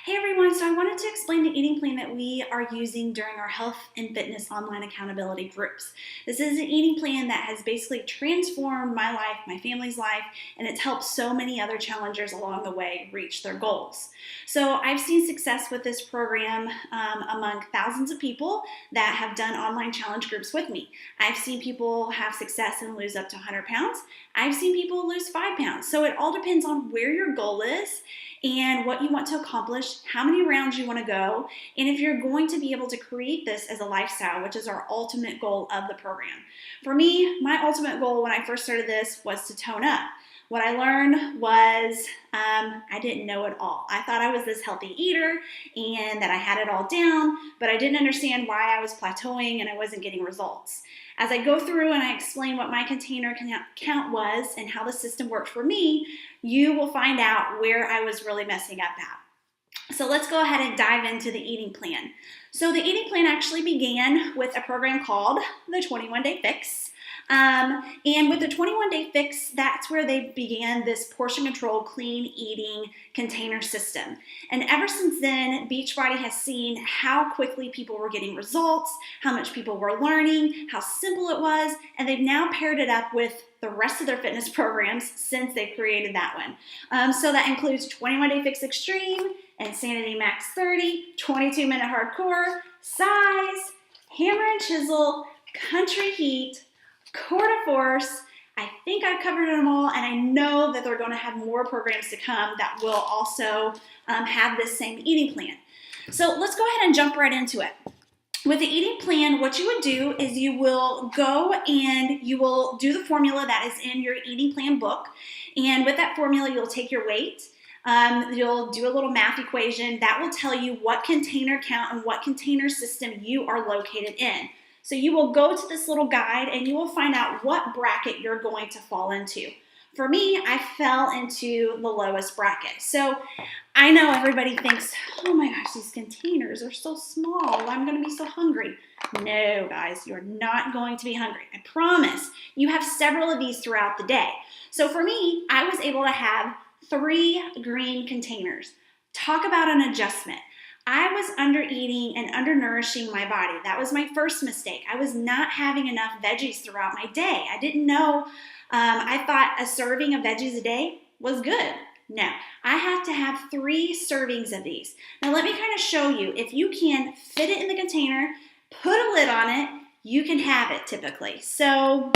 Hey everyone, so I wanted to explain the eating plan that we are using during our health and fitness online accountability groups. This is an eating plan that has basically transformed my life, my family's life, and it's helped so many other challengers along the way reach their goals. So I've seen success with this program among thousands of people that have done online challenge groups with me. I've seen people have success and lose up to 100 pounds. I've seen people lose 5 pounds. So it all depends on where your goal is and what you want to accomplish, how many rounds you want to go, and if you're going to be able to create this as a lifestyle, which is our ultimate goal of the program. For me, my ultimate goal when I first started this was to tone up. What I learned was I didn't know it all. I thought I was this healthy eater and that I had it all down, but I didn't understand why I was plateauing and I wasn't getting results. As I go through and I explain what my container count was and how the system worked for me, you will find out where I was really messing up at. So let's go ahead and dive into the eating plan. So the eating plan actually began with a program called the 21-Day Fix. And with the 21-Day Fix, that's where they began this portion control, clean eating container system. And ever since then, Beachbody has seen how quickly people were getting results, how much people were learning, how simple it was, and they've now paired it up with the rest of their fitness programs since they created that one. So that includes 21-Day Fix Extreme, Insanity Max 30, 22-minute hardcore, size, hammer and chisel, country heat, Core to Force. I think I've covered them all, and I know that they're going to have more programs to come that will also have this same eating plan. So let's go ahead and jump right into it. With the eating plan, what you would do is you will go and you will do the formula that is in your eating plan book, and with that formula, you'll take your weight. You'll do a little math equation that will tell you what container count and what container system you are located in. So you will go to this little guide and you will find out what bracket you're going to fall into. For me, I fell into the lowest bracket. So I know everybody thinks, oh my gosh, these containers are so small. I'm going to be so hungry. No, guys, you're not going to be hungry. I promise. You have several of these throughout the day. So for me, I was able to have 3 green containers. Talk about an adjustment. I was under eating and undernourishing my body. That was my first mistake. I was not having enough veggies throughout my day. I didn't know. I thought a serving of veggies a day was good. No, I have to have 3 servings of these. Now let me kind of show you. If you can fit it in the container, put a lid on it, you can have it typically. So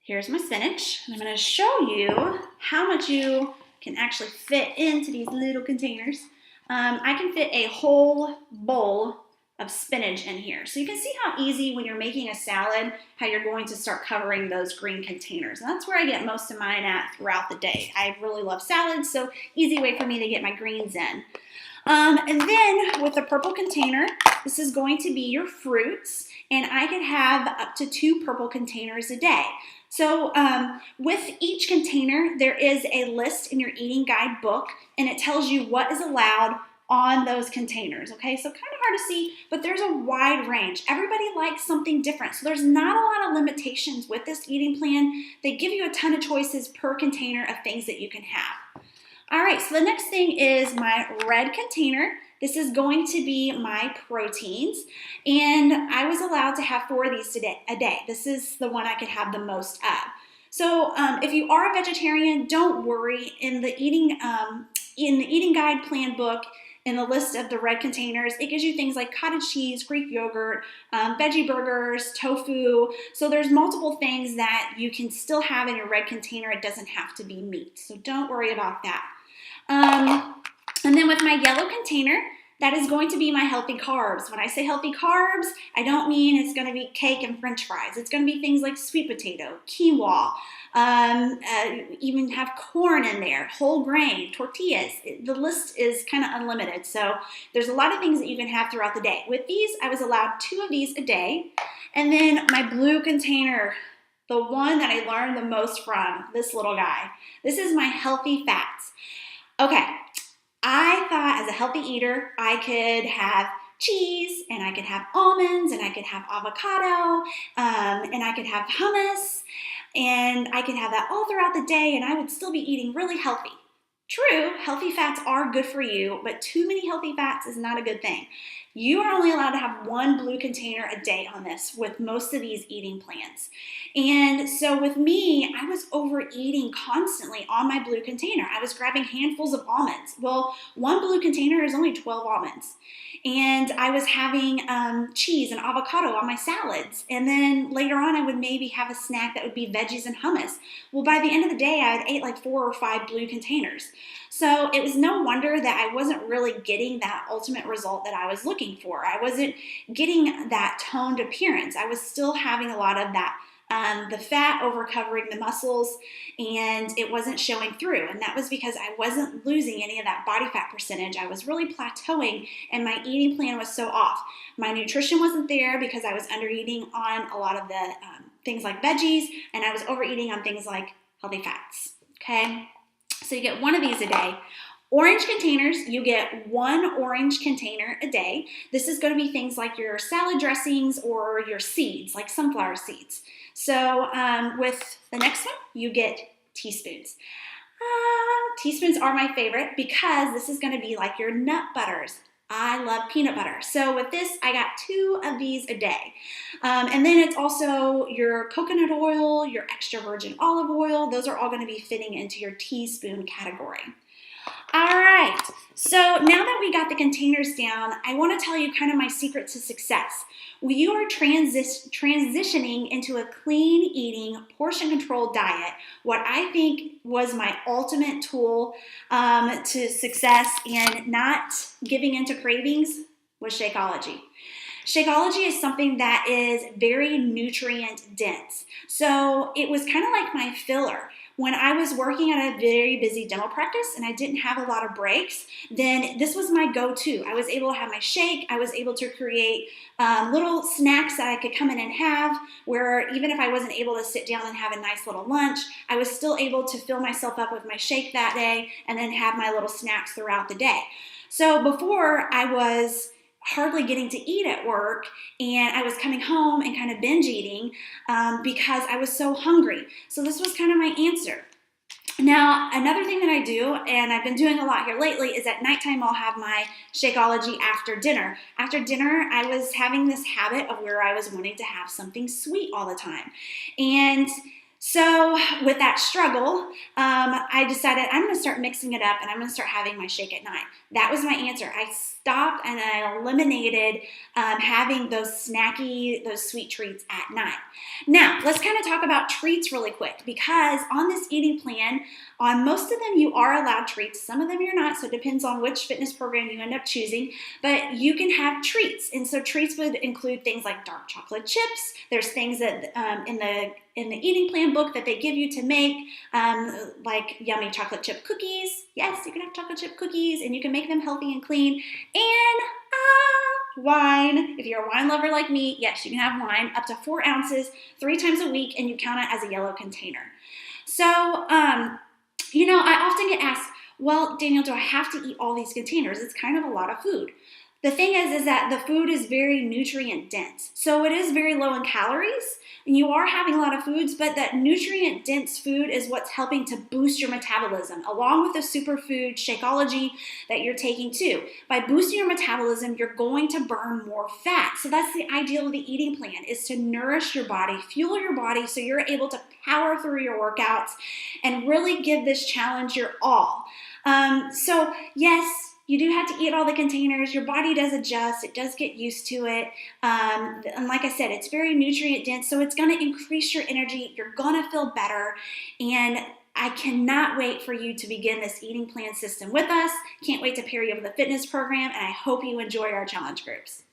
here's my spinach. And I'm going to show you how much you can actually fit into these little containers. I can fit a whole bowl of spinach in here. So you can see how easy when you're making a salad, how you're going to start covering those green containers. And that's where I get most of mine at throughout the day. I really love salads, so easy way for me to get my greens in. And then with the purple container, this is going to be your fruits, and I could have up to 2 purple containers a day. So with each container, there is a list in your eating guide book, and it tells you what is allowed on those containers, okay? So kind of hard to see, but there's a wide range. Everybody likes something different, so there's not a lot of limitations with this eating plan. They give you a ton of choices per container of things that you can have. All right, so the next thing is my red container. This is going to be my proteins, and I was allowed to have 4 of these a day. This is the one I could have the most of. So if you are a vegetarian, don't worry. In the eating guide plan book, in the list of the red containers, it gives you things like cottage cheese, Greek yogurt, veggie burgers, tofu. So there's multiple things that you can still have in your red container. It doesn't have to be meat. So don't worry about that. And then with my yellow container, that is going to be my healthy carbs. When I say healthy carbs, I don't mean it's going to be cake and french fries. It's going to be things like sweet potato, quinoa, even have corn in there, whole grain, tortillas. The list is kind of unlimited. So there's a lot of things that you can have throughout the day. With these, I was allowed 2 of these a day. And then my blue container, the one that I learned the most from, this little guy. This is my healthy fats. Okay. I thought as a healthy eater, I could have cheese, and I could have almonds, and I could have avocado, and I could have hummus, and I could have that all throughout the day, and I would still be eating really healthy. True, healthy fats are good for you, but too many healthy fats is not a good thing. You are only allowed to have one blue container a day on this with most of these eating plans. And so with me, I was overeating constantly on my blue container. I was grabbing handfuls of almonds. Well, one blue container is only 12 almonds. And I was having cheese and avocado on my salads. And then later on, I would maybe have a snack that would be veggies and hummus. Well, by the end of the day, I had ate like 4 or 5 blue containers. So it was no wonder that I wasn't really getting that ultimate result that I was looking for. I wasn't getting that toned appearance. I was still having a lot of that the fat over covering the muscles, and it wasn't showing through. And that was because I wasn't losing any of that body fat percentage. I was really plateauing, and my eating plan was so off. My nutrition wasn't there because I was under eating on a lot of the things like veggies, and I was overeating on things like healthy fats. Okay, so you get one of these a day. Orange containers, you get 1 orange container a day. This is going to be things like your salad dressings or your seeds, like sunflower seeds. So with the next one, you get teaspoons. Teaspoons are my favorite because this is going to be like your nut butters. I love peanut butter. So with this, I got 2 of these a day. And then it's also your coconut oil, your extra virgin olive oil. Those are all going to be fitting into your teaspoon category. All right, so now that we got the containers down, I want to tell you kind of my secret to success. When you are transitioning into a clean eating, portion controlled diet, what I think was my ultimate tool to success and not giving into cravings was Shakeology. Shakeology is something that is very nutrient dense. So it was kind of like my filler. When I was working at a very busy dental practice and I didn't have a lot of breaks, then this was my go-to. I was able to have my shake. I was able to create little snacks that I could come in and have, where even if I wasn't able to sit down and have a nice little lunch, I was still able to fill myself up with my shake that day and then have my little snacks throughout the day. So before, I was hardly getting to eat at work, and I was coming home and kind of binge eating because I was so hungry. So this was kind of my answer. Now, another thing that I do, and I've been doing a lot here lately, is at nighttime I'll have my Shakeology after dinner. After dinner, I was having this habit of where I was wanting to have something sweet all the time. And so with that struggle, I decided I'm going to start mixing it up and I'm going to start having my shake at night. That was my answer. I stopped and I eliminated having those snacky, those sweet treats at night. Now, let's kind of talk about treats really quick, because on this eating plan, on most of them you are allowed treats. Some of them you're not, so it depends on which fitness program you end up choosing. But you can have treats, and so treats would include things like dark chocolate chips. There's things that in the eating plan book that they give you to make, like yummy chocolate chip cookies. Yes, you can have chocolate chip cookies, and you can make them healthy and clean. And wine. If you're a wine lover like me, yes, you can have wine up to 4 ounces 3 times a week, and you count it as a yellow container. So, I often get asked, well, Danielle, do I have to eat all these containers? It's kind of a lot of food. The thing is that the food is very nutrient dense. So it is very low in calories, and you are having a lot of foods, but that nutrient dense food is what's helping to boost your metabolism, along with the superfood Shakeology that you're taking too. By boosting your metabolism, you're going to burn more fat. So that's the ideal of the eating plan, is to nourish your body, fuel your body, so you're able to power through your workouts and really give this challenge your all. So yes, you do have to eat all the containers. Your body does adjust. It does get used to it. And like I said, it's very nutrient dense, so it's going to increase your energy. You're going to feel better. And I cannot wait for you to begin this eating plan system with us. Can't wait to pair you with a fitness program, and I hope you enjoy our challenge groups.